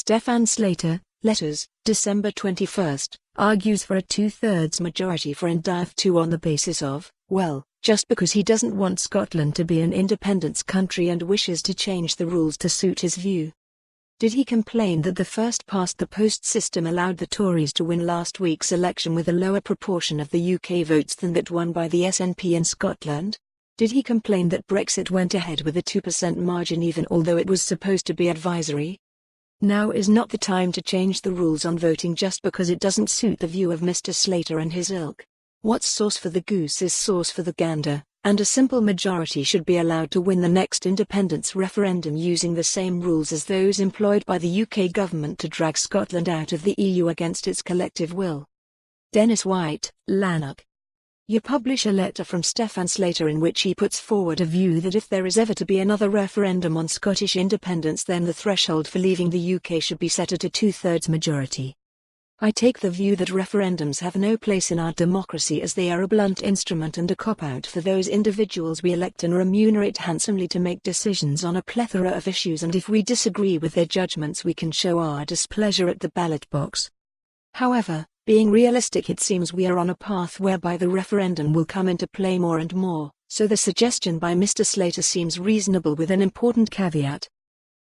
STEFAN Slater, Letters, December 21, argues for a two-thirds majority for indyref2 on the basis of, well, just because he doesn't want Scotland to be an independence country and wishes to change the rules to suit his view. Did he complain that the first-past-the-post system allowed the Tories to win last week's election with a lower proportion of the UK votes than that won by the SNP in Scotland? Did he complain that Brexit went ahead with a 2% margin even although it was supposed to be advisory? Now is not the time to change the rules on voting just because it doesn't suit the view of Mr Slater and his ilk. What's sauce for the goose is sauce for the gander, and a simple majority should be allowed to win the next independence referendum using the same rules as those employed by the UK government to drag Scotland out of the EU against its collective will. Dennis White, Lanark. You publish a letter from STEFAN Slater in which he puts forward a view that if there is ever to be another referendum on Scottish independence then the threshold for leaving the UK should be set at a two-thirds majority. I take the view that referendums have no place in our democracy as they are a blunt instrument and a cop-out for those individuals we elect and remunerate handsomely to make decisions on a plethora of issues, and if we disagree with their judgments we can show our displeasure at the ballot box. However, being realistic, it seems we are on a path whereby the referendum will come into play more and more, so the suggestion by Mr Slater seems reasonable with an important caveat.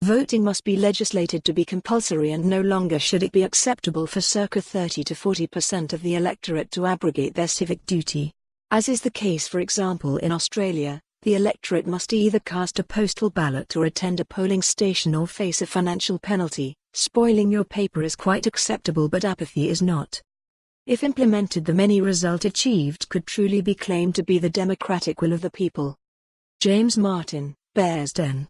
Voting must be legislated to be compulsory and no longer should it be acceptable for circa 30 to 40% of the electorate to abrogate their civic duty. As is the case for example in Australia, the electorate must either cast a postal ballot or attend a polling station or face a financial penalty. Spoiling your paper is quite acceptable but apathy is not. If implemented, the many result achieved could truly be claimed to be the democratic will of the people. James Martin, Bearsden.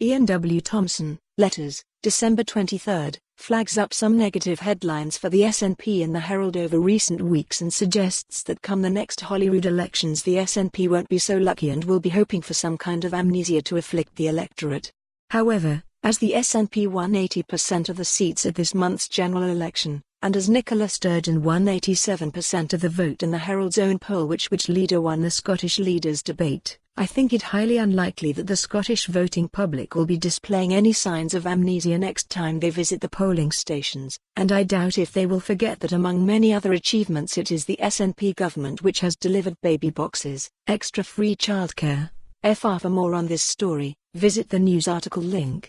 Ian W. Thompson, Letters, December 23, flags up some negative headlines for the SNP in the Herald over recent weeks and suggests that come the next Holyrood elections the SNP won't be so lucky and will be hoping for some kind of amnesia to afflict the electorate. However, as the SNP won 80% of the seats at this month's general election, and as Nicola Sturgeon won 87% of the vote in the Herald's own poll which leader won the Scottish leaders' debate, I think it highly unlikely that the Scottish voting public will be displaying any signs of amnesia next time they visit the polling stations, and I doubt if they will forget that among many other achievements it is the SNP government which has delivered baby boxes, extra free childcare. For more on this story, visit the news article link.